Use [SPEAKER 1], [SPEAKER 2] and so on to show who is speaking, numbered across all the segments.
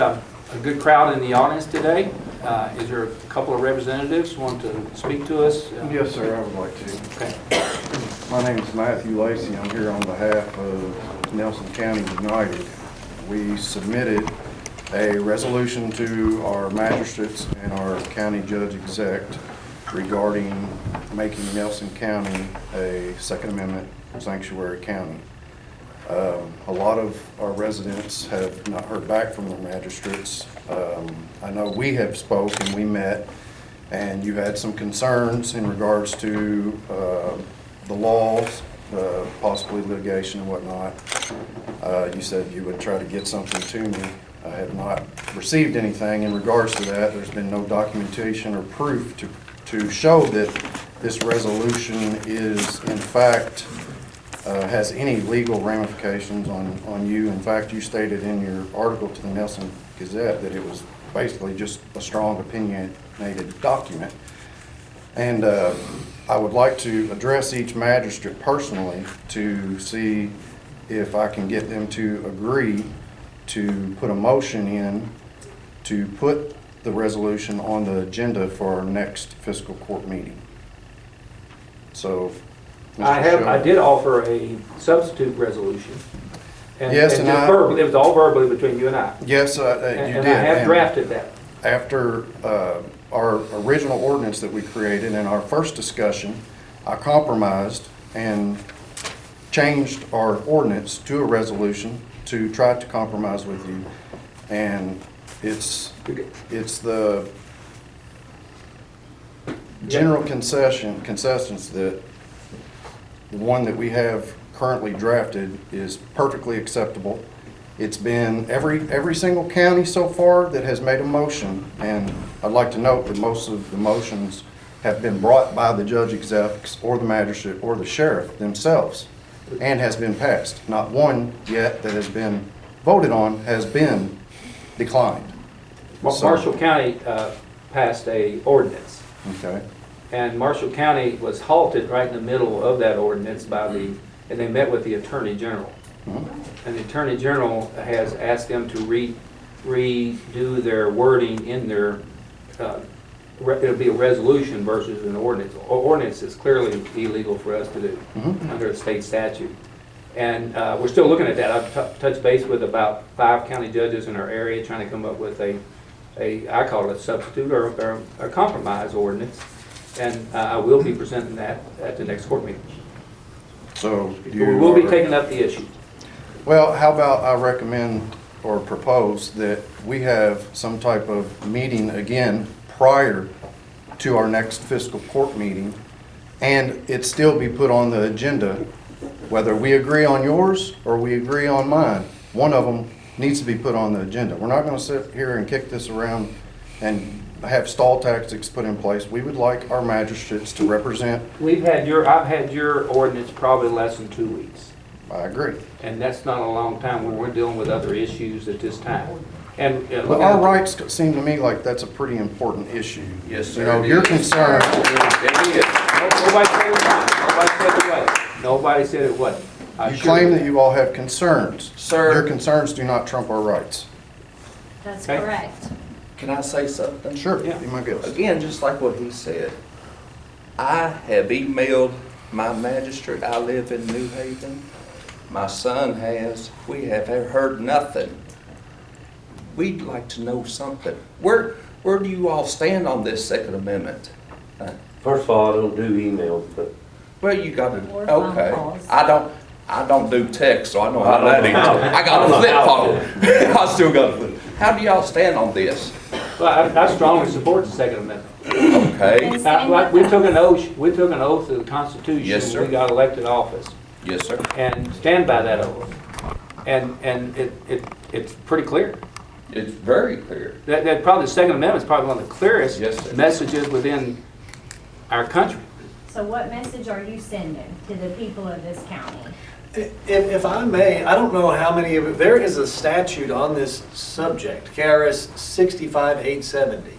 [SPEAKER 1] a good crowd in the audience today. Is there a couple of representatives who want to speak to us?
[SPEAKER 2] Yes, sir, I would like to.
[SPEAKER 1] Okay.
[SPEAKER 2] My name is Matthew Lacey. I'm here on behalf of Nelson County United. We submitted a resolution to our magistrates and our county judge exec regarding making Nelson County a Second Amendment sanctuary county. A lot of our residents have not heard back from the magistrates. I know we have spoken, we met, and you had some concerns in regards to the laws, possibly litigation and whatnot. You said you would try to get something to me. I have not received anything in regards to that. There's been no documentation or proof to show that this resolution is in fact has any legal ramifications on you. In fact, you stated in your article to the Nelson Gazette that it was basically just a strong opinionated document. And I would like to address each magistrate personally to see if I can get them to agree to put a motion in to put the resolution on the agenda for our next fiscal court meeting. So,
[SPEAKER 1] I did offer a substitute resolution.
[SPEAKER 2] Yes, and
[SPEAKER 1] verbally, it was all verbally between you and I.
[SPEAKER 2] Yes, you
[SPEAKER 1] and
[SPEAKER 2] did.
[SPEAKER 1] I have drafted that.
[SPEAKER 2] After our original ordinance that we created in our first discussion, I compromised and changed our ordinance to a resolution to try to compromise with you. And it's the general concessions that the one that we have currently drafted is perfectly acceptable. It's been every single county so far that has made a motion, and I'd like to note that most of the motions have been brought by the judge execs or the magistrate or the sheriff themselves and has been passed. Not one yet that has been voted on has been declined.
[SPEAKER 1] Marshall County passed a ordinance.
[SPEAKER 2] Okay.
[SPEAKER 1] And Marshall County was halted right in the middle of that ordinance and they met with the Attorney General. Mm-hmm. And the Attorney General has asked them to redo their wording in their, it'll be a resolution versus an ordinance. Ordinance is clearly illegal for us to do under a state statute. And we're still looking at that. I've touched base with about 5 county judges in our area trying to come up with I call it a substitute or a compromise ordinance. And I will be presenting that at the next court meeting.
[SPEAKER 2] So
[SPEAKER 1] we will be taking up the issue.
[SPEAKER 2] Well, how about I recommend or propose that we have some type of meeting again prior to our next fiscal court meeting, and it still be put on the agenda, whether we agree on yours or we agree on mine. One of them needs to be put on the agenda. We're not going to sit here and kick this around and have stall tactics put in place. We would like our magistrates to represent.
[SPEAKER 1] I've had your ordinance probably less than 2 weeks.
[SPEAKER 2] I agree.
[SPEAKER 1] And that's not a long time when we're dealing with other issues at this time. And
[SPEAKER 2] but our rights seem to me like that's a pretty important issue.
[SPEAKER 3] Yes, sir.
[SPEAKER 2] You know, your concern.
[SPEAKER 1] Nobody said it wasn't. Nobody said it wasn't.
[SPEAKER 2] You claim that you all have concerns.
[SPEAKER 3] Sir.
[SPEAKER 2] Your concerns do not trump our rights.
[SPEAKER 4] That's
[SPEAKER 1] Okay.
[SPEAKER 4] correct.
[SPEAKER 3] Can I say something?
[SPEAKER 2] Sure,
[SPEAKER 1] Yeah.
[SPEAKER 2] be my guest.
[SPEAKER 3] Again, just like what he said, I have emailed my magistrate. I live in New Haven. My son has. We have heard nothing. We'd like to know something. Where do you all stand on this Second Amendment?
[SPEAKER 5] First of all, I don't do emails, but
[SPEAKER 3] Well, you got to.
[SPEAKER 4] Or phone
[SPEAKER 3] Okay.
[SPEAKER 4] calls.
[SPEAKER 3] I don't do text, so I know how that is. I got
[SPEAKER 5] I
[SPEAKER 3] a
[SPEAKER 5] don't
[SPEAKER 3] flip
[SPEAKER 5] know
[SPEAKER 3] phone. I still got a flip. How do y'all stand on this?
[SPEAKER 1] Well, I strongly support the Second Amendment.
[SPEAKER 3] Okay.
[SPEAKER 1] Like we took an oath to the Constitution
[SPEAKER 3] Yes, sir.
[SPEAKER 1] when we got elected office,
[SPEAKER 3] Yes, sir.
[SPEAKER 1] and stand by that oath. And it's pretty clear.
[SPEAKER 3] It's very clear.
[SPEAKER 1] That probably the Second Amendment is probably one of the clearest
[SPEAKER 3] Yes, sir.
[SPEAKER 1] messages within our country.
[SPEAKER 4] So what message are you sending to the people of this county?
[SPEAKER 6] If I may, I don't know how many of it, there is a statute on this subject, KRS 65870,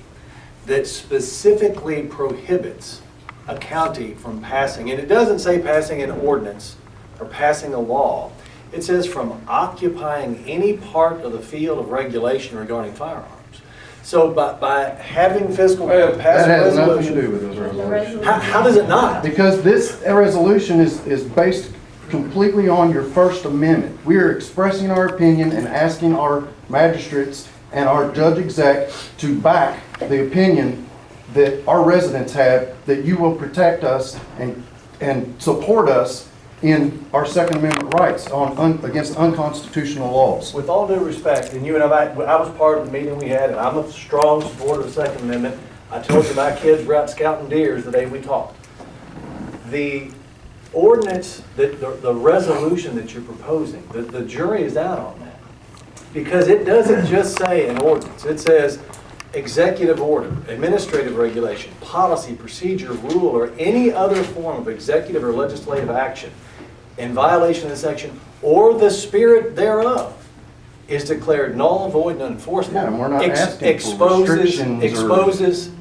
[SPEAKER 6] that specifically prohibits a county from passing, and it doesn't say passing an ordinance or passing a law. It says from occupying any part of the field of regulation regarding firearms. So by having fiscal court pass
[SPEAKER 2] That
[SPEAKER 6] a
[SPEAKER 2] has nothing to do
[SPEAKER 6] resolution,
[SPEAKER 2] with this resolution.
[SPEAKER 6] how does it not?
[SPEAKER 2] Because this resolution is based completely on your First Amendment. We are expressing our opinion and asking our magistrates and our judge exec to back the opinion that our residents have, that you will protect us and support us in our Second Amendment rights against unconstitutional laws.
[SPEAKER 6] With all due respect, and you and I was part of the meeting we had, and I'm a strong supporter of the Second Amendment. I told you my kids were out scouting deers the day we talked. The ordinance, the resolution that you're proposing, the jury is out on that. Because it doesn't just say an ordinance. It says executive order, administrative regulation, policy, procedure, rule, or any other form of executive or legislative action in violation of this section or the spirit thereof is declared null, void, and unenforceable.
[SPEAKER 2] Yeah, and we're not asking for restrictions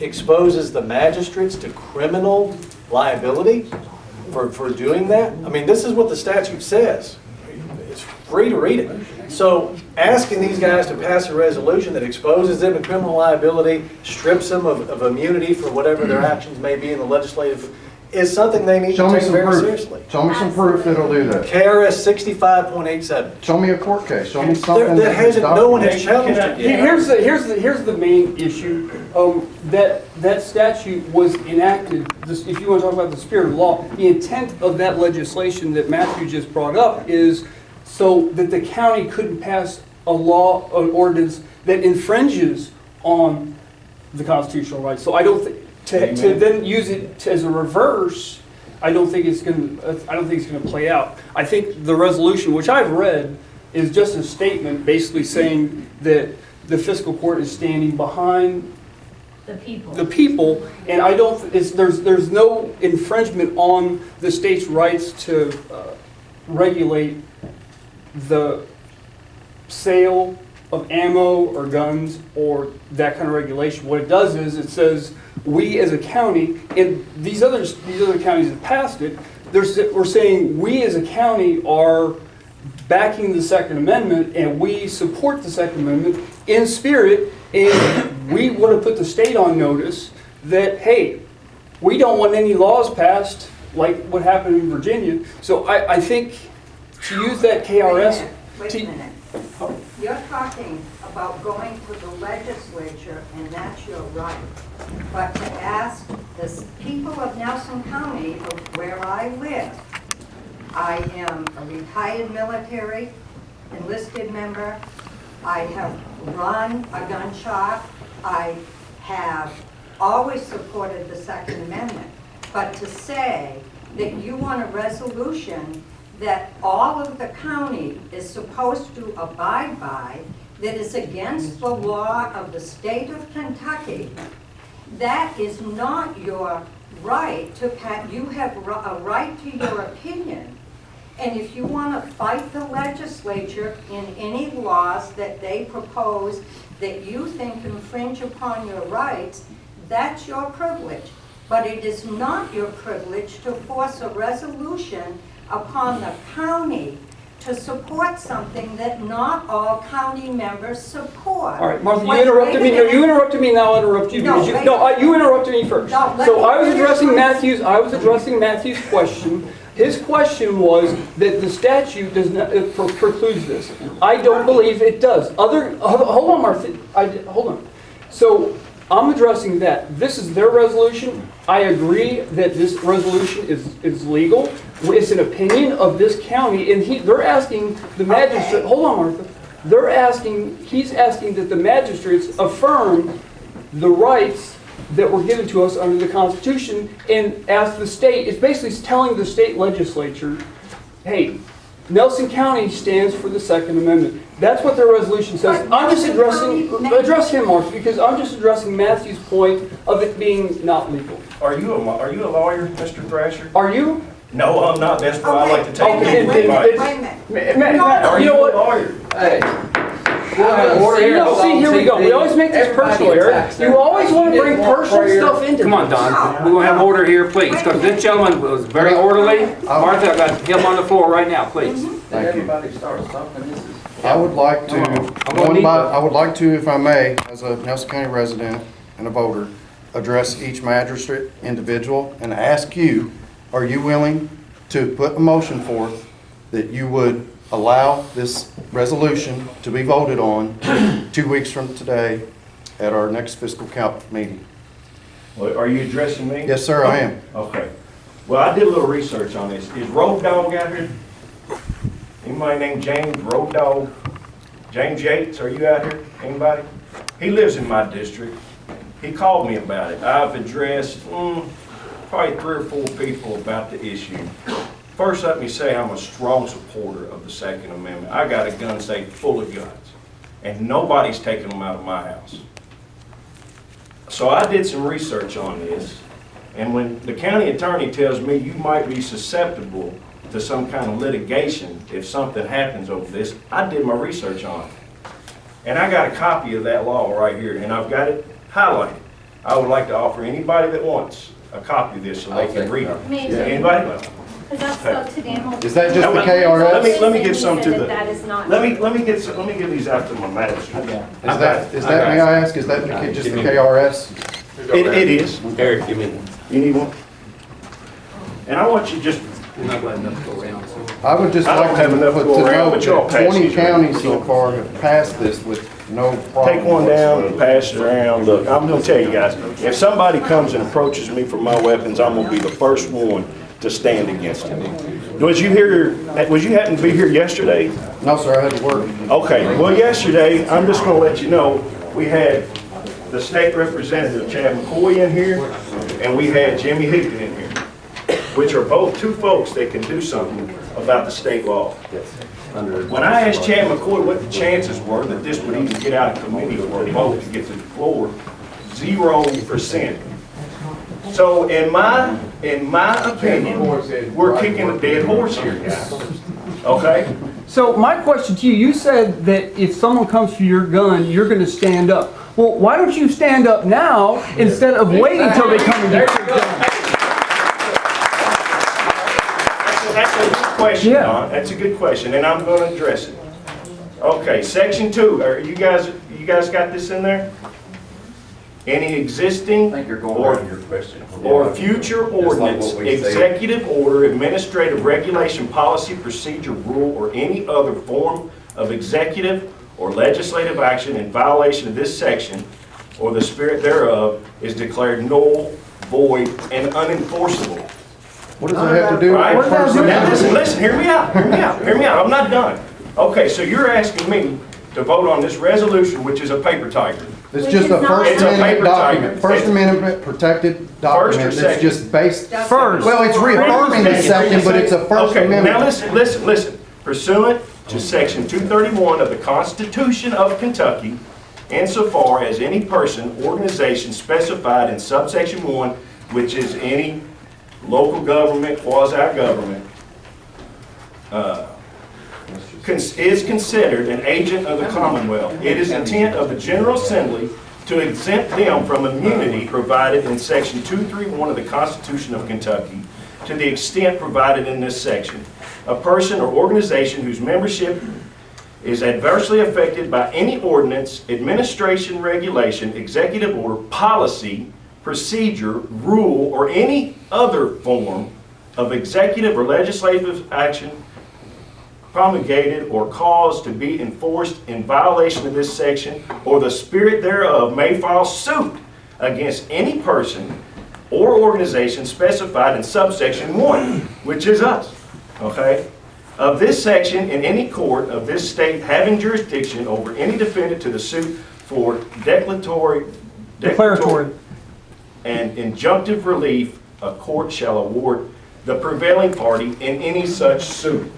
[SPEAKER 6] exposes the magistrates to criminal liability for doing that. I mean, this is what the statute says. It's free to read it. So asking these guys to pass a resolution that exposes them to criminal liability, strips them of immunity for whatever their actions may be in the legislative, is something they need to take very seriously.
[SPEAKER 2] Show me some proof that'll do that.
[SPEAKER 6] KRS 65.87.
[SPEAKER 2] Show me a court case. Show me something
[SPEAKER 6] That hasn't, no one has
[SPEAKER 2] documented.
[SPEAKER 6] challenged it yet.
[SPEAKER 7] Here's the main issue. That statute was enacted, if you want to talk about the spirit of law, the intent of that legislation that Matthew just brought up is so that the county couldn't pass a law, an ordinance that infringes on the constitutional rights. So I don't think, to then use it as a reverse, I don't think it's going to play out. I think the resolution, which I've read, is just a statement basically saying that the fiscal court is standing behind
[SPEAKER 4] The people.
[SPEAKER 7] the people, and I don't. There's no infringement on the state's rights to regulate the sale of ammo or guns or that kind of regulation. What it does is it says we as a county, and these other counties have passed it. We're saying we as a county are backing the Second Amendment, and we support the Second Amendment in spirit, and we want to put the state on notice that, hey, we don't want any laws passed like what happened in Virginia. So I think to use that KRS...
[SPEAKER 8] Wait a minute. You're talking about going to the legislature, and that's your right. But to ask the people of Nelson County, of where I live, I am a retired military enlisted member. I have run a gun shop. I have always supported the Second Amendment. But to say that you want a resolution that all of the county is supposed to abide by, that is against the law of the state of Kentucky, that is not your right to pass. You have a right to your opinion. And if you want to fight the legislature in any laws that they propose that you think infringe upon your rights, that's your privilege. But it is not your privilege to force a resolution upon the county to support something that not all county members support.
[SPEAKER 7] All right, Martha, you interrupted me. No, you interrupted me. Now I'll interrupt you.
[SPEAKER 8] No,
[SPEAKER 7] You interrupted me first.
[SPEAKER 8] No, let
[SPEAKER 7] So
[SPEAKER 8] me
[SPEAKER 7] I was
[SPEAKER 8] finish
[SPEAKER 7] addressing
[SPEAKER 8] my-
[SPEAKER 7] Matthew's. I was addressing Matthew's question. His question was that the statute does not precludes this. I don't believe it does. Hold on, Martha. Hold on. So I'm addressing that. This is their resolution. I agree that this resolution is legal. It's an opinion of this county, and they're asking the magistrate.
[SPEAKER 8] Okay.
[SPEAKER 7] Hold on, Martha. He's asking that the magistrates affirm the rights that were given to us under the Constitution, and ask the state. It's basically telling the state legislature, hey, Nelson County stands for the Second Amendment. That's what their resolution says.
[SPEAKER 8] But
[SPEAKER 7] I'm just address him, Mark, because I'm just addressing Matthew's point of it being not legal.
[SPEAKER 9] Are you a lawyer, Mr. Thrasher?
[SPEAKER 7] Are you?
[SPEAKER 9] No, I'm not. That's why I like to take
[SPEAKER 7] Okay,
[SPEAKER 9] people's advice.
[SPEAKER 8] Wait a minute.
[SPEAKER 7] Matt,
[SPEAKER 9] Are
[SPEAKER 7] you
[SPEAKER 9] you
[SPEAKER 7] know
[SPEAKER 9] a
[SPEAKER 7] what?
[SPEAKER 9] lawyer?
[SPEAKER 7] Hey,
[SPEAKER 1] We'll have order
[SPEAKER 7] See,
[SPEAKER 1] here.
[SPEAKER 7] no, see, here we go. We always make this personal, Eric. You always want to bring personal stuff into this.
[SPEAKER 1] Come on, Don, we will have order here, please, because this gentleman was very orderly. Martha, I've got him on the floor right now, please.
[SPEAKER 2] Thank you.
[SPEAKER 5] Everybody starts something, this is.
[SPEAKER 2] I would like to,
[SPEAKER 1] I'm gonna need
[SPEAKER 2] I would like to, if I may, as a Nelson County resident and a voter, address each magistrate, individual, and ask you, are you willing to put a motion forth that you would allow this resolution to be voted on 2 weeks from today at our next fiscal count meeting?
[SPEAKER 9] Well, are you addressing me?
[SPEAKER 2] Yes, sir, I am.
[SPEAKER 9] Okay. Well, I did a little research on this. Is Road Dogg out here? Anybody named James Road Dogg? James Yates, are you out here? Anybody? He lives in my district. He called me about it. I've addressed probably 3 or 4 people about the issue. First, let me say I'm a strong supporter of the Second Amendment. I got a gun safe full of guns, and nobody's taking them out of my house. So I did some research on this, and when the county attorney tells me you might be susceptible to some kind of litigation if something happens over this, I did my research on it. And I got a copy of that law right here, and I've got it highlighted. I would like to offer anybody that wants a copy of this so they can read it.
[SPEAKER 4] Me too.
[SPEAKER 9] Anybody?
[SPEAKER 4] Because I spoke to Dan.
[SPEAKER 2] Is that just the
[SPEAKER 9] KRS?
[SPEAKER 2] KRS?
[SPEAKER 9] Let me get some to the-
[SPEAKER 4] That is not.
[SPEAKER 9] Let me give these out to my magistrate.
[SPEAKER 2] Is that, may I ask, is that just the KRS?
[SPEAKER 9] It is.
[SPEAKER 5] Eric, give me one.
[SPEAKER 9] You need one? And I want you just,
[SPEAKER 1] We're not letting them go around, so.
[SPEAKER 2] I would just
[SPEAKER 9] I don't
[SPEAKER 2] like
[SPEAKER 9] have
[SPEAKER 2] to
[SPEAKER 9] enough to
[SPEAKER 2] put to
[SPEAKER 9] go around,
[SPEAKER 2] note
[SPEAKER 9] but y'all
[SPEAKER 2] that
[SPEAKER 9] pass
[SPEAKER 2] 20
[SPEAKER 9] these around.
[SPEAKER 2] counties so far have passed this with no problem.
[SPEAKER 9] take one down and
[SPEAKER 2] whatsoever.
[SPEAKER 9] pass it around. Look, I'm gonna tell you guys, if somebody comes and approaches me for my weapons, I'm gonna be the first one to stand against him. Was you happen to be here yesterday?
[SPEAKER 2] No, sir, I had to work.
[SPEAKER 9] Okay, well, yesterday, I'm just gonna let you know, we had the state representative Chad McCoy in here, and we had Jimmy Hickton in here, which are both 2 folks that can do something about the state law. When I asked Chad McCoy what the chances were that this would even get out of committee or a vote to get to the floor, 0%. So in my opinion, we're kicking a dead horse here, guys. Okay?
[SPEAKER 7] So my question to you, you said that if someone comes for your gun, you're going to stand up. Well, why don't you stand up now instead of waiting until they come and get your gun?
[SPEAKER 9] That's a good question,
[SPEAKER 7] Yeah.
[SPEAKER 9] Don. That's a good question, and I'm going to address it. Okay, section 2. Are you guys got this in there? Any existing
[SPEAKER 5] You're going
[SPEAKER 9] or
[SPEAKER 5] around your question.
[SPEAKER 9] or future ordinance,
[SPEAKER 5] what we say.
[SPEAKER 9] executive order, administrative regulation, policy, procedure, rule, or any other form of executive or legislative action in violation of this section or the spirit thereof is declared null, void, and unenforceable.
[SPEAKER 2] What does that have to do with
[SPEAKER 9] Right?
[SPEAKER 2] the person?
[SPEAKER 9] Now listen, hear me out, I'm not done. Okay, so you're asking me to vote on this resolution, which is a paper tiger.
[SPEAKER 2] It's
[SPEAKER 4] Which
[SPEAKER 2] just
[SPEAKER 4] is
[SPEAKER 2] a
[SPEAKER 4] not-
[SPEAKER 2] First
[SPEAKER 9] It's a
[SPEAKER 2] Amendment
[SPEAKER 9] paper
[SPEAKER 2] document,
[SPEAKER 9] tiger.
[SPEAKER 2] First Amendment protected document
[SPEAKER 9] First or
[SPEAKER 2] that's
[SPEAKER 9] second?
[SPEAKER 2] just based,
[SPEAKER 7] First.
[SPEAKER 2] well, it's reaffirming the second, but it's a First
[SPEAKER 9] Okay, now
[SPEAKER 2] Amendment.
[SPEAKER 9] listen. Pursuant to section 231 of the Constitution of Kentucky, insofar as any person, organization specified in subsection 1, which is any local government, quasi-government, is considered an agent of the Commonwealth. It is intent of the General Assembly to exempt them from immunity provided in section 231 of the Constitution of Kentucky to the extent provided in this section. A person or organization whose membership is adversely affected by any ordinance, administration, regulation, executive order, policy, procedure, rule, or any other form of executive or legislative action promulgated or caused to be enforced in violation of this section or the spirit thereof may file suit against any person or organization specified in subsection 1, which is us, okay, of this section in any court of this state having jurisdiction over any defendant to the suit for declaratory and injunctive relief, a court shall award the prevailing party in any such suit.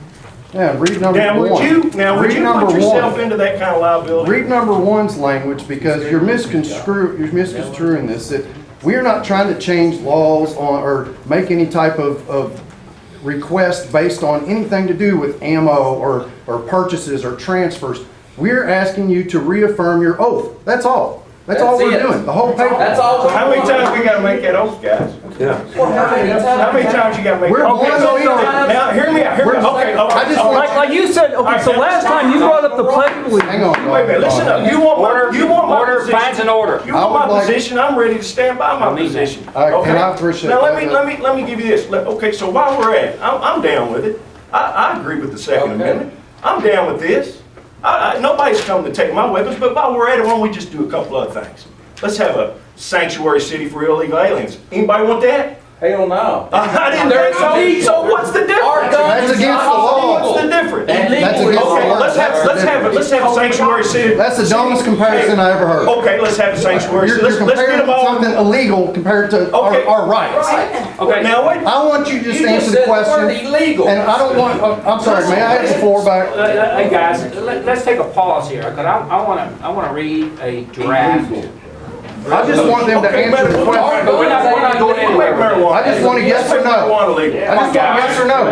[SPEAKER 2] Yeah, read number
[SPEAKER 9] Now, would
[SPEAKER 2] one.
[SPEAKER 9] you
[SPEAKER 2] Read
[SPEAKER 9] put
[SPEAKER 2] number
[SPEAKER 9] yourself
[SPEAKER 2] one.
[SPEAKER 9] into that kind of liability?
[SPEAKER 2] Read number 1's language, because you're misconstruing this, that we are not trying to change laws on, or make any type of request based on anything to do with ammo or purchases or transfers. We're asking you to reaffirm your oath. That's all. That's all
[SPEAKER 5] That's
[SPEAKER 2] we're
[SPEAKER 5] it.
[SPEAKER 2] doing, the whole paper.
[SPEAKER 5] That's all.
[SPEAKER 9] How many times we gotta make that oath, guys? How many times you gotta make?
[SPEAKER 2] We're
[SPEAKER 9] Okay,
[SPEAKER 2] one
[SPEAKER 9] so
[SPEAKER 2] week.
[SPEAKER 9] Now, hear me out, okay.
[SPEAKER 2] I just want-
[SPEAKER 7] Like you said, okay, so last time you brought up the pledge of allegiance.
[SPEAKER 2] Hang on.
[SPEAKER 9] Wait a minute, listen up, you want my
[SPEAKER 1] Order,
[SPEAKER 9] position?
[SPEAKER 1] finds an order.
[SPEAKER 9] You want
[SPEAKER 2] I would
[SPEAKER 9] my
[SPEAKER 2] like-
[SPEAKER 9] position, I'm ready to stand by my
[SPEAKER 1] I need that.
[SPEAKER 9] position.
[SPEAKER 2] And
[SPEAKER 9] Okay?
[SPEAKER 2] I appreciate
[SPEAKER 9] Now,
[SPEAKER 2] that.
[SPEAKER 9] let me give you this. Okay, so while we're at it, I'm down with it. I agree with the Second
[SPEAKER 5] Okay.
[SPEAKER 9] Amendment. I'm down with this. Nobody's come to take my weapons, but while we're at it, why don't we just do a couple other things? Let's have a sanctuary city for illegal aliens. Anybody want that?
[SPEAKER 5] Hell no.
[SPEAKER 9] I didn't think so. So what's the
[SPEAKER 5] Our
[SPEAKER 9] difference?
[SPEAKER 5] guns
[SPEAKER 2] That's
[SPEAKER 5] is
[SPEAKER 2] against
[SPEAKER 5] not
[SPEAKER 2] the law.
[SPEAKER 5] illegal.
[SPEAKER 9] What's the difference?
[SPEAKER 5] Illegal
[SPEAKER 2] That's
[SPEAKER 5] is
[SPEAKER 2] against the
[SPEAKER 9] Okay,
[SPEAKER 2] law.
[SPEAKER 9] let's have a sanctuary city.
[SPEAKER 2] That's the dumbest comparison I ever heard.
[SPEAKER 9] Okay, let's have a sanctuary
[SPEAKER 2] You're
[SPEAKER 9] city. Let's get
[SPEAKER 2] comparing
[SPEAKER 9] them all.
[SPEAKER 2] something illegal compared to
[SPEAKER 9] Okay.
[SPEAKER 2] our rights.
[SPEAKER 1] Okay.
[SPEAKER 9] Now, wait.
[SPEAKER 2] I want you to just
[SPEAKER 5] You
[SPEAKER 2] answer
[SPEAKER 5] just
[SPEAKER 2] the
[SPEAKER 5] said the word
[SPEAKER 2] question.
[SPEAKER 5] illegal.
[SPEAKER 2] And I don't want, I'm sorry, may I have the floor back?
[SPEAKER 1] Hey, guys, let's take a pause here, because I wanna read a draft.
[SPEAKER 2] I just want them to
[SPEAKER 9] Okay,
[SPEAKER 2] answer the
[SPEAKER 9] but
[SPEAKER 2] question.
[SPEAKER 1] But we're not going anywhere with it.
[SPEAKER 2] I just want a yes or no.
[SPEAKER 9] Marijuana legal.
[SPEAKER 2] I just want yes or no.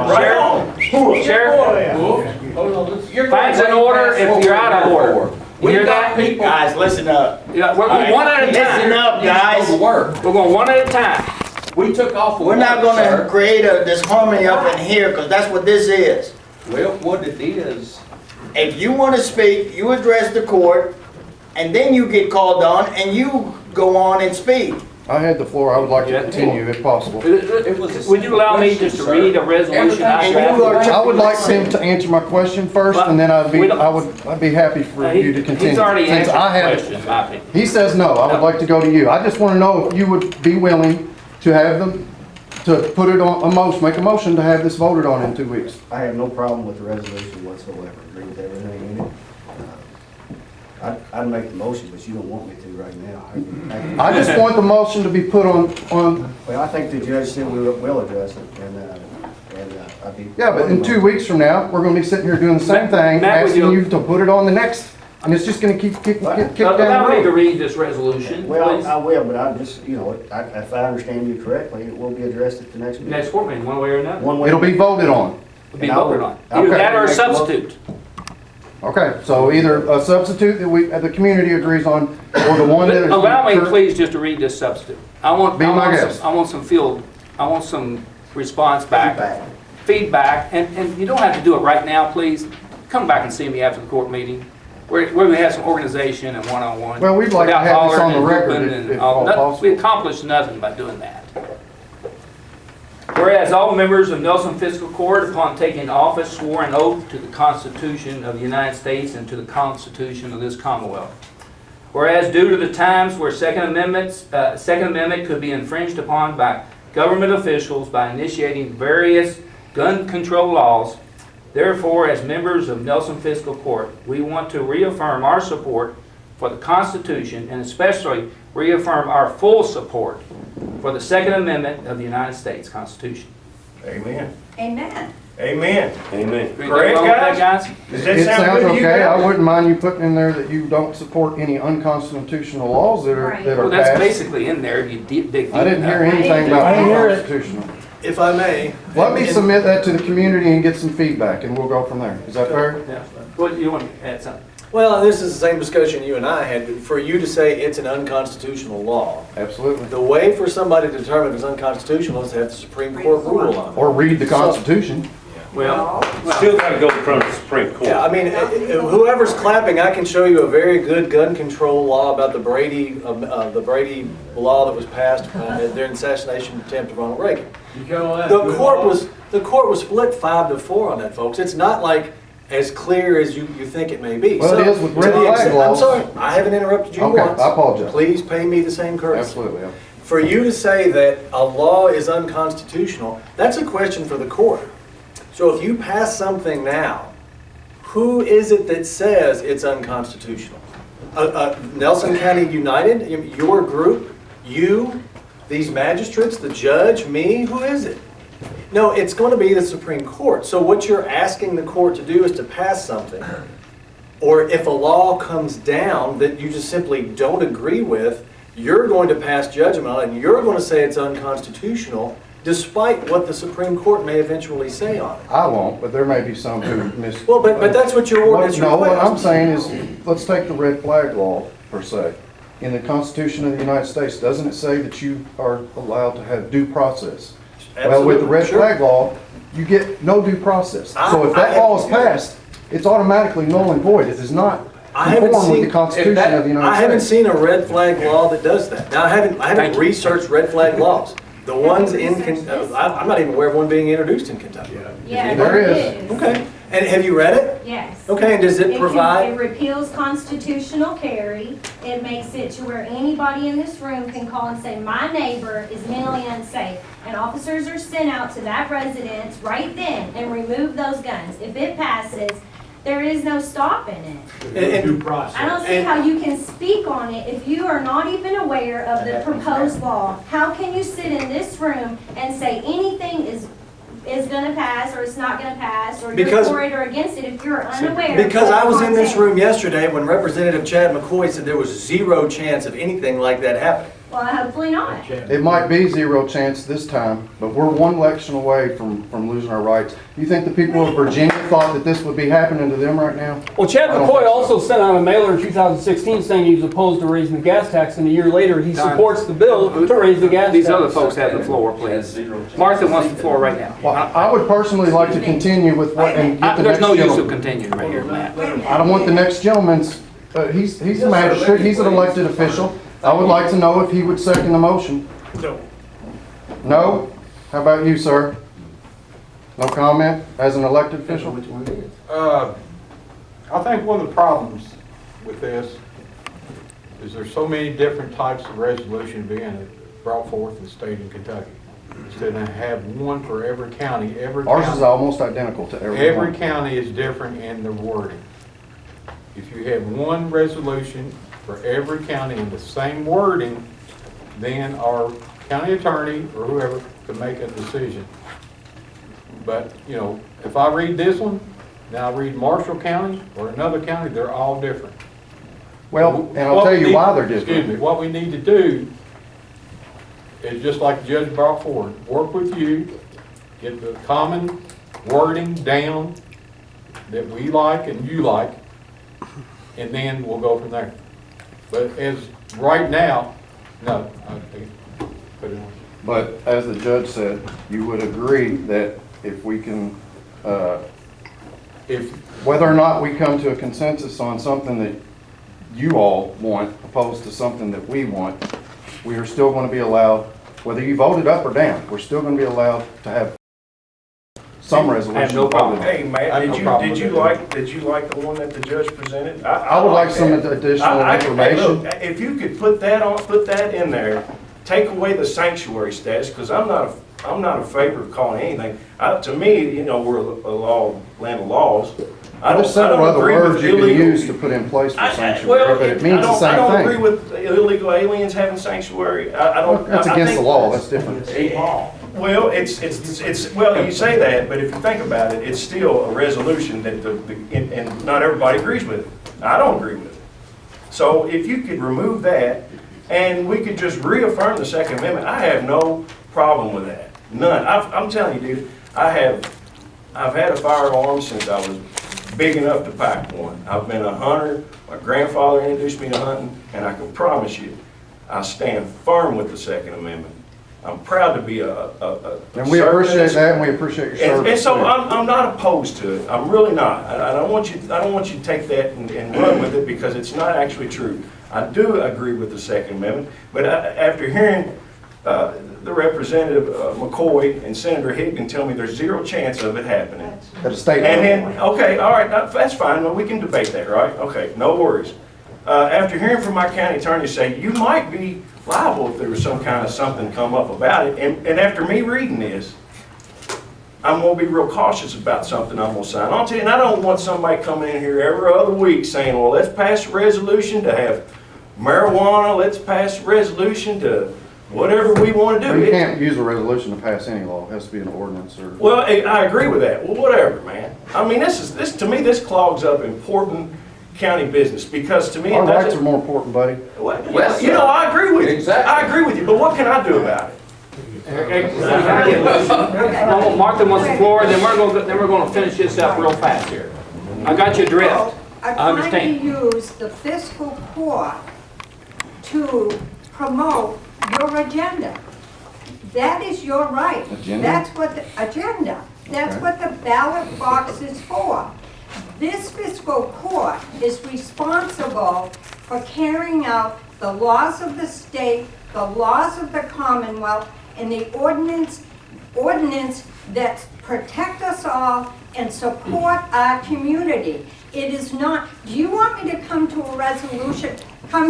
[SPEAKER 9] Right on.
[SPEAKER 1] Sheriff, finds an order if you're out of order. You hear
[SPEAKER 5] We've got
[SPEAKER 1] that?
[SPEAKER 5] people.
[SPEAKER 10] Guys, listen up.
[SPEAKER 1] Yeah, we're going one at a time.
[SPEAKER 10] Listen up, guys.
[SPEAKER 5] Go to work.
[SPEAKER 1] We're going one at a time.
[SPEAKER 5] We took off. of
[SPEAKER 10] We're not
[SPEAKER 5] work,
[SPEAKER 10] gonna
[SPEAKER 5] sir.
[SPEAKER 10] create a disharmony up in here, because that's what this is.
[SPEAKER 5] Well, what it is.
[SPEAKER 10] If you wanna speak, you address the court, and then you get called on, and you go on and speak.
[SPEAKER 2] I had the floor. I would like to
[SPEAKER 1] Yeah.
[SPEAKER 2] continue if possible.
[SPEAKER 1] Would you allow me just to read a resolution I
[SPEAKER 10] And you are-
[SPEAKER 1] drafted?
[SPEAKER 2] I would like him to answer my question first, and then I'd be happy for you to continue.
[SPEAKER 1] He's already
[SPEAKER 2] Since
[SPEAKER 1] answered
[SPEAKER 2] I
[SPEAKER 1] the
[SPEAKER 2] have-
[SPEAKER 1] question, in my opinion.
[SPEAKER 2] He says no. I would like to go to you. I just want to know if you would be willing to have them, to put it on a motion, make a motion to have this voted on in 2 weeks.
[SPEAKER 11] I have no problem with the resolution whatsoever, agree with everything in it. I'd make the motion, but you don't want me to right now.
[SPEAKER 2] I just want the motion to be put on,
[SPEAKER 11] Well, I think the judge said we will address it, and I'd be.
[SPEAKER 2] yeah, but in 2 weeks from now, we're going to be sitting here doing the same thing,
[SPEAKER 1] Matt, would
[SPEAKER 2] asking
[SPEAKER 1] you-
[SPEAKER 2] you to put it on the next, and it's just going to keep kicked down
[SPEAKER 1] Allow me
[SPEAKER 2] the
[SPEAKER 1] to
[SPEAKER 2] road.
[SPEAKER 1] read this resolution,
[SPEAKER 11] Well,
[SPEAKER 1] please.
[SPEAKER 11] I will, but I just, if I understand you correctly, it will be addressed at the next meeting.
[SPEAKER 1] Next court meeting, one way or another.
[SPEAKER 11] One way.
[SPEAKER 2] It'll be voted on.
[SPEAKER 1] It'll be
[SPEAKER 11] And I
[SPEAKER 1] voted
[SPEAKER 11] will-
[SPEAKER 1] on. Either
[SPEAKER 2] Okay.
[SPEAKER 1] that or a
[SPEAKER 11] Make a motion.
[SPEAKER 1] substitute.
[SPEAKER 2] Okay, so either a substitute that the community agrees on, or the one that is.
[SPEAKER 1] Allow me, please, just to read this substitute. I want
[SPEAKER 2] Be my
[SPEAKER 1] some-
[SPEAKER 2] guest.
[SPEAKER 1] I want some response back. Feedback, and you don't have to do it right now, please. Come back and see me after the court meeting, where we have some organization and one-on-one.
[SPEAKER 2] Well, we'd like to
[SPEAKER 1] without
[SPEAKER 2] have this
[SPEAKER 1] hollering
[SPEAKER 2] on the
[SPEAKER 1] and
[SPEAKER 2] record
[SPEAKER 1] whooping
[SPEAKER 2] if
[SPEAKER 1] and all. We
[SPEAKER 2] possible.
[SPEAKER 1] accomplished nothing by doing that. Whereas all members of Nelson Fiscal Court, upon taking office, swore an oath to the Constitution of the United States and to the Constitution of this Commonwealth. Whereas due to the times where Second Amendment could be infringed upon by government officials by initiating various gun control laws, therefore, as members of Nelson Fiscal Court, we want to reaffirm our support for the Constitution and especially reaffirm our full support for the Second Amendment of the United States Constitution.
[SPEAKER 9] Amen.
[SPEAKER 8] Amen.
[SPEAKER 9] Amen.
[SPEAKER 5] Amen.
[SPEAKER 9] Correct,
[SPEAKER 1] Anything wrong with that,
[SPEAKER 9] guys?
[SPEAKER 1] guys?
[SPEAKER 9] Does that
[SPEAKER 2] It
[SPEAKER 9] sound
[SPEAKER 2] sounds
[SPEAKER 9] good to you
[SPEAKER 2] okay. I
[SPEAKER 9] guys?
[SPEAKER 2] wouldn't mind you putting in there that you don't support any unconstitutional laws that are
[SPEAKER 4] Right.
[SPEAKER 2] that
[SPEAKER 1] Well,
[SPEAKER 2] are
[SPEAKER 1] that's
[SPEAKER 2] passed.
[SPEAKER 1] basically in there if you dig deep
[SPEAKER 2] I didn't hear
[SPEAKER 1] enough.
[SPEAKER 2] anything about
[SPEAKER 4] I didn't hear it.
[SPEAKER 2] unconstitutional.
[SPEAKER 6] If I may.
[SPEAKER 2] Let me
[SPEAKER 6] and-
[SPEAKER 2] submit that to the community and get some feedback, and we'll go from there. Is that fair?
[SPEAKER 1] Yeah. What, you want to add something?
[SPEAKER 6] Well, this is the same discussion you and I had, but for you to say it's an unconstitutional law,
[SPEAKER 2] Absolutely.
[SPEAKER 6] the way for somebody to determine if it's unconstitutional is to have the Supreme Court rule on it.
[SPEAKER 2] Or read the Constitution.
[SPEAKER 1] Well,
[SPEAKER 5] Still gotta go in front of the Supreme Court.
[SPEAKER 6] Yeah, I mean, whoever's clapping, I can show you a very good gun control law about the Brady law that was passed during the assassination attempt of Ronald Reagan. The court was split 5-4 on that, folks. It's not like as clear as you think it may be.
[SPEAKER 2] Well, it is with red
[SPEAKER 6] to the
[SPEAKER 2] flag
[SPEAKER 6] extent-
[SPEAKER 2] laws.
[SPEAKER 6] I'm sorry, I haven't interrupted you
[SPEAKER 2] Okay,
[SPEAKER 6] once.
[SPEAKER 2] I apologize.
[SPEAKER 6] Please pay me the same courtesy.
[SPEAKER 2] Absolutely. Yeah.
[SPEAKER 6] For you to say that a law is unconstitutional, that's a question for the court. So if you pass something now, who is it that says it's unconstitutional? Nelson County United, your group, you, these magistrates, the judge, me, who is it? No, it's going to be the Supreme Court. So what you're asking the court to do is to pass something. Or if a law comes down that you just simply don't agree with, you're going to pass judgment on it, and you're going to say it's unconstitutional, despite what the Supreme Court may eventually say on it.
[SPEAKER 2] I won't, but there may be some who miss.
[SPEAKER 6] Well, but that's what your ordinance
[SPEAKER 2] No, what I'm
[SPEAKER 6] requires.
[SPEAKER 2] saying is, let's take the red flag law, per se. In the Constitution of the United States, doesn't it say that you are allowed to have due process? Well, with the red
[SPEAKER 6] Absolutely, sure.
[SPEAKER 2] flag law, you get no due process. So if
[SPEAKER 6] I
[SPEAKER 2] that law is
[SPEAKER 6] haven't-
[SPEAKER 2] passed, it's automatically null and void. It does not
[SPEAKER 6] I haven't
[SPEAKER 2] conform with
[SPEAKER 6] seen-
[SPEAKER 2] the Constitution
[SPEAKER 5] if that-
[SPEAKER 2] of the United
[SPEAKER 6] I
[SPEAKER 2] States.
[SPEAKER 6] haven't seen a red flag law that does that. Now, I
[SPEAKER 1] Thank
[SPEAKER 6] haven't
[SPEAKER 1] you.
[SPEAKER 6] researched red flag laws. The ones in, I'm not even aware of one being introduced in Kentucky.
[SPEAKER 4] Yeah,
[SPEAKER 2] There
[SPEAKER 4] it
[SPEAKER 2] is.
[SPEAKER 6] Okay, and have you read it?
[SPEAKER 4] Yes.
[SPEAKER 6] Okay, and does it
[SPEAKER 4] It
[SPEAKER 6] provide?
[SPEAKER 4] repeals constitutional carry. It makes it to where anybody in this room can call and say, my neighbor is mentally unsafe. And officers are sent out to that residence right then and remove those guns. If it passes, there is no stopping it.
[SPEAKER 6] And-
[SPEAKER 4] I don't see how you can speak on it if you are not even aware of the proposed law. How can you sit in this room and say anything is gonna pass, or it's not gonna pass, or you're
[SPEAKER 6] Because-
[SPEAKER 4] for it or against it if you're unaware? of
[SPEAKER 6] Because
[SPEAKER 4] what
[SPEAKER 6] I was in this
[SPEAKER 4] content?
[SPEAKER 6] room yesterday when Representative Chad McCoy said there was zero chance of anything like that happening.
[SPEAKER 4] Well, hopefully not.
[SPEAKER 2] It might be zero chance this time, but we're one election away from losing our rights. You think the people of Virginia thought that this would be happening to them right now?
[SPEAKER 7] Well, Chad
[SPEAKER 2] I don't
[SPEAKER 7] McCoy
[SPEAKER 2] think so.
[SPEAKER 7] also sent out a mailer in 2016 saying he was opposed to raising the gas tax, and a year later, he
[SPEAKER 1] Time.
[SPEAKER 7] supports the bill to raise the gas tax.
[SPEAKER 1] These other folks have the floor, please. Martha wants the floor right now.
[SPEAKER 2] Well, I would personally like to continue with what, and get the
[SPEAKER 1] There's
[SPEAKER 2] next
[SPEAKER 1] no use of
[SPEAKER 2] gentleman.
[SPEAKER 1] continuing right here, Matt.
[SPEAKER 2] I don't want the next gentleman's, he's a magistrate, he's an elected official. I would like to know if he would second the motion.
[SPEAKER 6] No.
[SPEAKER 2] No? How about you, sir? No comment as an elected official?
[SPEAKER 12] I think one of the problems with this is there's so many different types of resolution being brought forth in the state of Kentucky. Instead of have one for every county,
[SPEAKER 2] Ours is almost identical to every
[SPEAKER 12] every
[SPEAKER 2] one.
[SPEAKER 12] county is different in the wording. If you have one resolution for every county in the same wording, then our county attorney or whoever can make a decision. But, you know, if I read this one, then I read Marshall County or another county, they're all different.
[SPEAKER 2] Well, and I'll tell you why they're
[SPEAKER 12] Excuse me,
[SPEAKER 2] different.
[SPEAKER 12] what we need to do is just like the judge brought forward, work with you, get the common wording down that we like and you like, and then we'll go from there. But as right now, no, I think, put it on.
[SPEAKER 2] But as the judge said, you would agree that if we can,
[SPEAKER 12] If,
[SPEAKER 2] whether or not we come to a consensus on something that you all want, opposed to something that we want, we are still going to be allowed, whether you voted up or down, we're still going to be allowed to have some resolution.
[SPEAKER 1] no problem.
[SPEAKER 9] Hey, Matt,
[SPEAKER 12] I have no problem with it.
[SPEAKER 9] did you like the one that the judge presented?
[SPEAKER 2] I would like some
[SPEAKER 9] that.
[SPEAKER 2] additional
[SPEAKER 9] Hey,
[SPEAKER 2] information.
[SPEAKER 9] look, if you could put that in there, take away the sanctuary status, because I'm not a favor of calling anything. To me, you know, we're a land of laws. I
[SPEAKER 2] There's
[SPEAKER 9] don't
[SPEAKER 2] several other
[SPEAKER 9] agree with
[SPEAKER 2] words you can
[SPEAKER 9] illegal-
[SPEAKER 2] use to put in place for
[SPEAKER 9] well,
[SPEAKER 2] sanctuary, but it means the
[SPEAKER 9] I don't agree
[SPEAKER 2] same thing.
[SPEAKER 9] with illegal aliens having sanctuary. I don't.
[SPEAKER 2] That's
[SPEAKER 9] I
[SPEAKER 2] against the
[SPEAKER 9] think-
[SPEAKER 2] law, that's different.
[SPEAKER 9] Well, well, you say that, but if you think about it, it's still a resolution that and not everybody agrees with it. I don't agree with it. So if you could remove that, and we could just reaffirm the Second Amendment, I have no problem with that. None. I'm telling you, dude, I've had a firearm since I was big enough to pack one. I've been a hunter. My grandfather introduced me to hunting, and I can promise you, I stand firm with the Second Amendment. I'm proud to be a
[SPEAKER 2] And we
[SPEAKER 9] servant in
[SPEAKER 2] appreciate
[SPEAKER 9] this-
[SPEAKER 2] that, and we appreciate your
[SPEAKER 9] and
[SPEAKER 2] service.
[SPEAKER 9] so
[SPEAKER 2] too.
[SPEAKER 9] I'm not opposed to it. I'm really not. I don't want you to take that and run with it because it's not actually true. I do agree with the Second Amendment, but after hearing the Representative McCoy and Senator Higdon tell me there's zero chance of it happening.
[SPEAKER 2] At a state
[SPEAKER 9] And
[SPEAKER 2] level.
[SPEAKER 9] then, okay, all right, that's fine. Well, we can debate that, right? Okay, no worries. After hearing from my county attorney say, you might be liable if there was some kind of something come up about it, and after me reading this, I'm gonna be real cautious about something I'm gonna sign on to, and I don't want somebody coming in here every other week saying, well, let's pass a resolution to have marijuana, let's pass a resolution to whatever we wanna
[SPEAKER 2] Well,
[SPEAKER 9] do.
[SPEAKER 2] you can't use a resolution to pass any law, it has to be an ordinance or.
[SPEAKER 9] Well, I agree with that. Well, whatever, man. I mean, to me, this clogs up important county business, because to me,
[SPEAKER 2] Our
[SPEAKER 9] it
[SPEAKER 2] rights are
[SPEAKER 9] doesn't.
[SPEAKER 2] more important, buddy.
[SPEAKER 9] Well, you know, I agree with you.
[SPEAKER 5] Exactly.
[SPEAKER 9] I agree with you, but what can I do about it?
[SPEAKER 1] Martha wants the floor, and then we're gonna finish this up real fast here. I got your drift.
[SPEAKER 8] Are
[SPEAKER 1] I
[SPEAKER 8] trying
[SPEAKER 1] understand.
[SPEAKER 8] to use the fiscal court to promote your agenda. That is your right.
[SPEAKER 2] Agenda?
[SPEAKER 8] That's what the agenda. That's
[SPEAKER 2] Okay.
[SPEAKER 8] what the ballot box is for. This fiscal court is responsible for carrying out the laws of the state, the laws of the Commonwealth, and the ordinance that protect us all and support our community. It is not, do you want me to come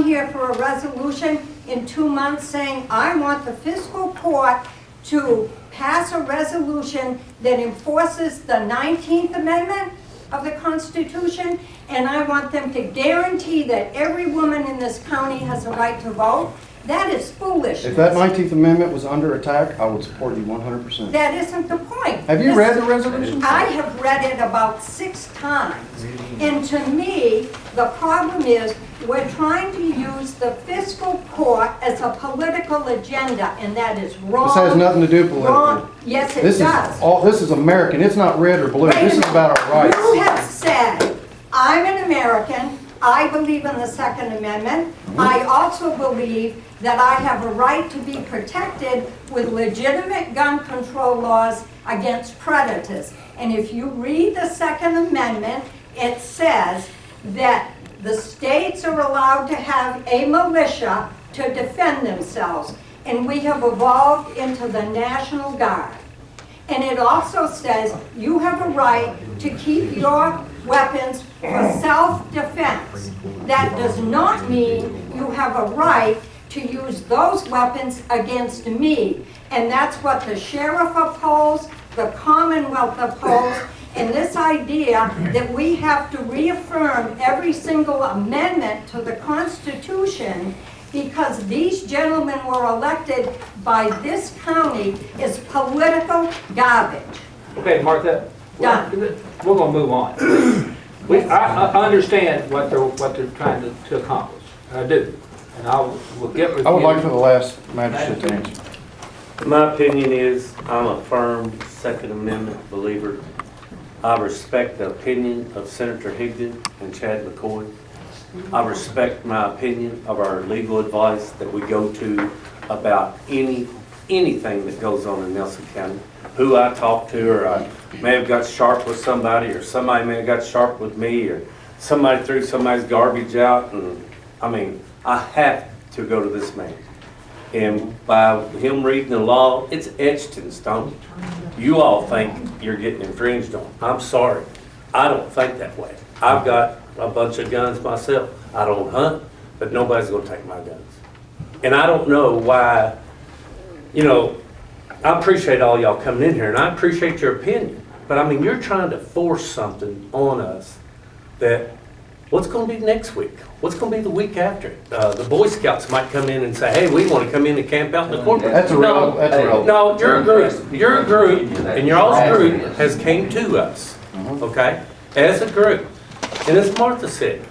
[SPEAKER 8] here for a resolution in 2 months saying, I want the fiscal court to pass a resolution that enforces the 19th Amendment of the Constitution, and I want them to guarantee that every woman in this county has a right to vote? That is foolishness.
[SPEAKER 2] If that 19th Amendment was under attack, I would support you 100%.
[SPEAKER 8] That isn't the point.
[SPEAKER 2] Have you read the resolution?
[SPEAKER 8] I have read it about 6 times. And to me, the problem is we're trying to use the fiscal court as a political agenda, and that is wrong.
[SPEAKER 2] This has nothing to do politically.
[SPEAKER 8] Wrong. Yes, it does.
[SPEAKER 2] This is American. It's not red or blue.
[SPEAKER 8] Wait a
[SPEAKER 2] This is
[SPEAKER 8] minute.
[SPEAKER 2] about our rights.
[SPEAKER 8] You have said, I'm an American, I believe in the Second Amendment. I also believe that I have a right to be protected with legitimate gun control laws against predators. And if you read the Second Amendment, it says that the states are allowed to have a militia to defend themselves. And we have evolved into the National Guard. And it also says you have a right to keep your weapons for self-defense. That does not mean you have a right to use those weapons against me. And that's what the sheriff upholds, the Commonwealth upholds, and this idea that we have to reaffirm every single amendment to the Constitution because these gentlemen were elected by this county is political garbage.
[SPEAKER 1] Okay, Martha,
[SPEAKER 8] Done.
[SPEAKER 1] we're gonna move on. I understand what they're trying to accomplish. I do. And we'll get with you.
[SPEAKER 2] I would like for the last magistrate to answer.
[SPEAKER 5] My opinion is, I'm a firm Second Amendment believer. I respect the opinion of Senator Higdon and Chad McCoy. I respect my opinion of our legal advice that we go to about anything that goes on in Nelson County. Who I talk to, or I may have got sharp with somebody, or somebody may have got sharp with me, or somebody threw somebody's garbage out, and I mean, I have to go to this man. And by him reading the law, it's etched in stone. You all think you're getting infringed on. I'm sorry. I don't think that way. I've got a bunch of guns myself. I don't hunt, but nobody's gonna take my guns. And I don't know why, you know, I appreciate all y'all coming in here, and I appreciate your opinion. But I mean, you're trying to force something on us that, what's going to be next week? What's going to be the week after? The Boy Scouts might come in and say, hey, we want to come in and camp out in the corporate.
[SPEAKER 2] That's irrelevant.
[SPEAKER 5] No, you're a group. You're a group, and your all's group has came to us, okay, as a group. And as Martha said,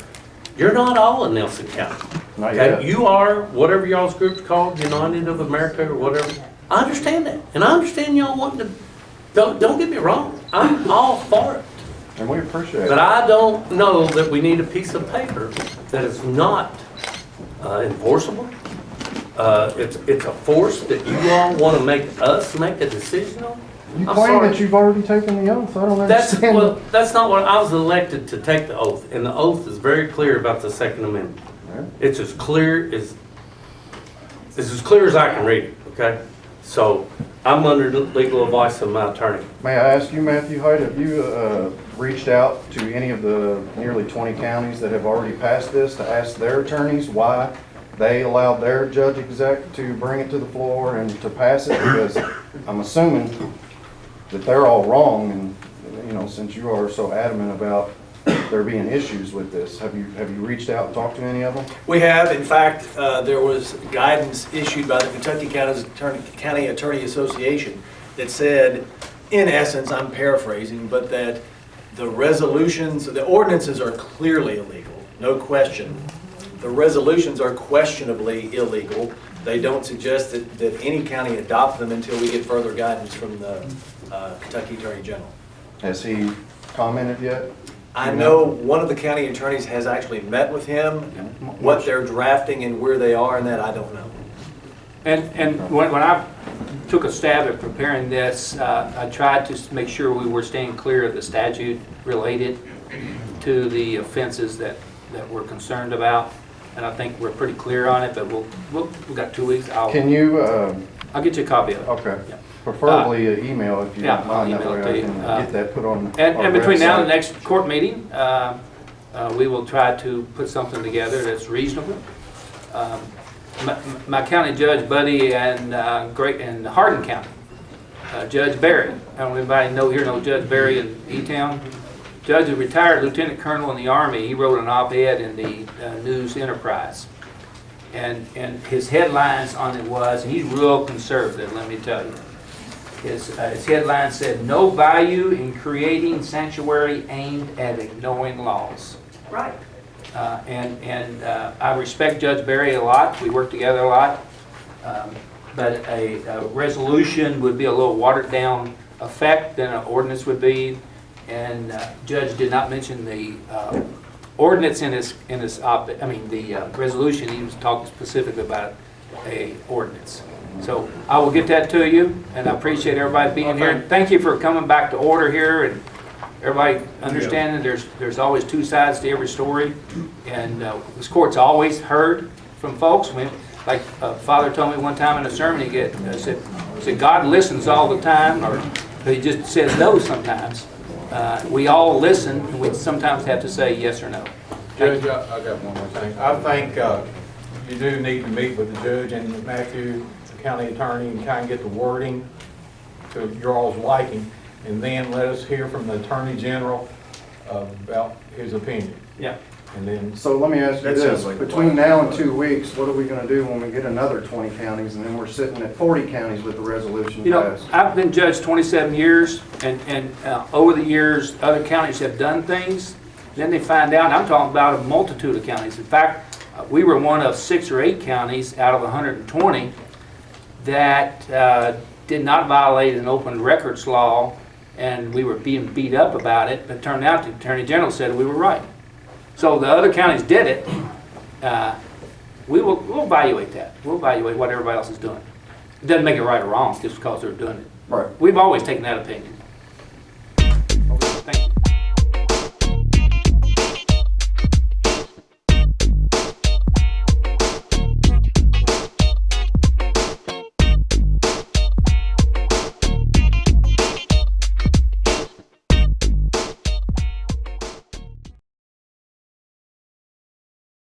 [SPEAKER 5] you're not all in Nelson County.
[SPEAKER 2] Not
[SPEAKER 5] Okay,
[SPEAKER 2] yet.
[SPEAKER 5] you are whatever y'all's group's called, United of America or whatever. I understand that, and I understand y'all wanting to. Don't get me wrong. I'm all for it,
[SPEAKER 2] And we appreciate
[SPEAKER 5] but
[SPEAKER 2] it.
[SPEAKER 5] I don't know that we need a piece of paper that is not enforceable. It's a force that you all want to make us make a decision on.
[SPEAKER 2] You
[SPEAKER 5] I'm
[SPEAKER 2] claim
[SPEAKER 5] sorry.
[SPEAKER 2] that you've already taken the oath. I don't understand.
[SPEAKER 5] Well, that's not what, I was elected to take the oath, and the oath is very clear about the Second Amendment. It's as clear as I can read it, okay? So, I'm under the legal advice of my attorney.
[SPEAKER 2] May I ask you, Matthew Hyde, have you reached out to any of the nearly 20 counties that have already passed this to ask their attorneys why they allowed their judge exec to bring it to the floor and to pass it? Because I'm assuming that they're all wrong, and, you know, since you are so adamant about there being issues with this, have you reached out and talked to any of them?
[SPEAKER 6] We have, in fact, there was guidance issued by the Kentucky County Attorney Association that said, in essence, I'm paraphrasing, but that the resolutions, the ordinances are clearly illegal, no question. The resolutions are questionably illegal. They don't suggest that any county adopt them until we get further guidance from the Kentucky Attorney General.
[SPEAKER 2] Has he commented yet?
[SPEAKER 6] I know one of the county attorneys has actually met with him. What they're drafting and where they are and that, I don't know.
[SPEAKER 1] And when I took a stab at preparing this, I tried to make sure we were staying clear of the statute related to the offenses that we're concerned about. And I think we're pretty clear on it, but we've got 2 weeks.
[SPEAKER 2] Can you,
[SPEAKER 1] I'll get you a copy of it.
[SPEAKER 2] okay,
[SPEAKER 1] Yeah.
[SPEAKER 2] preferably an email if you
[SPEAKER 1] Yeah,
[SPEAKER 2] don't mind,
[SPEAKER 1] I'll
[SPEAKER 2] that
[SPEAKER 1] email it
[SPEAKER 2] way I
[SPEAKER 1] to you.
[SPEAKER 2] can get that put on
[SPEAKER 1] And
[SPEAKER 2] our
[SPEAKER 1] between now and the
[SPEAKER 2] website.
[SPEAKER 1] next court meeting, we will try to put something together that's reasonable. My county judge buddy and Hardin County, Judge Berry. I don't know if anybody knows Judge Berry in E-Town. Judge is a retired lieutenant colonel in the Army. He wrote an op-ed in the News Enterprise. And his headlines on it was, and he's real conservative, let me tell you. His headline said, "No value in creating sanctuary aimed at ignoring laws."
[SPEAKER 8] Right.
[SPEAKER 1] And I respect Judge Berry a lot. We work together a lot. But a resolution would be a little watered down effect than an ordinance would be. And Judge did not mention the ordinance in his the resolution. He was talking specifically about a ordinance. So I will get that to you, and I appreciate everybody being here. And thank you for coming back to order here, and everybody understanding there's always two sides to every story. And this court's always heard from folks. Like Father told me one time in a sermon, he said God listens all the time, or he just says no sometimes. We all listen, and we sometimes have to say yes or no.
[SPEAKER 12] Judge, I got one more thing. I think you do need to meet with the judge and Matthew, the county attorney, and kind of get the wording to your all's liking, and then let us hear from the attorney general about his opinion.
[SPEAKER 1] Yeah.
[SPEAKER 12] And then,
[SPEAKER 2] So let me ask you
[SPEAKER 9] That
[SPEAKER 2] this,
[SPEAKER 9] sounds like a
[SPEAKER 2] between
[SPEAKER 9] plan.
[SPEAKER 2] now and 2 weeks, what are we gonna do when we get another 20 counties and then we're sitting at 40 counties with the resolution
[SPEAKER 1] You know,
[SPEAKER 2] passed?
[SPEAKER 1] I've been judged 27 years, and over the years, other counties have done things. Then they find out, I'm talking about a multitude of counties. In fact, we were one of 6 or 8 counties out of 120 that did not violate an open records law, and we were being beat up about it, but it turned out the Attorney General said we were right. So the other counties did it. We'll evaluate that. We'll evaluate what everybody else is doing. It doesn't make it right or wrong just because they're doing it.
[SPEAKER 2] Right.
[SPEAKER 1] We've always taken that opinion.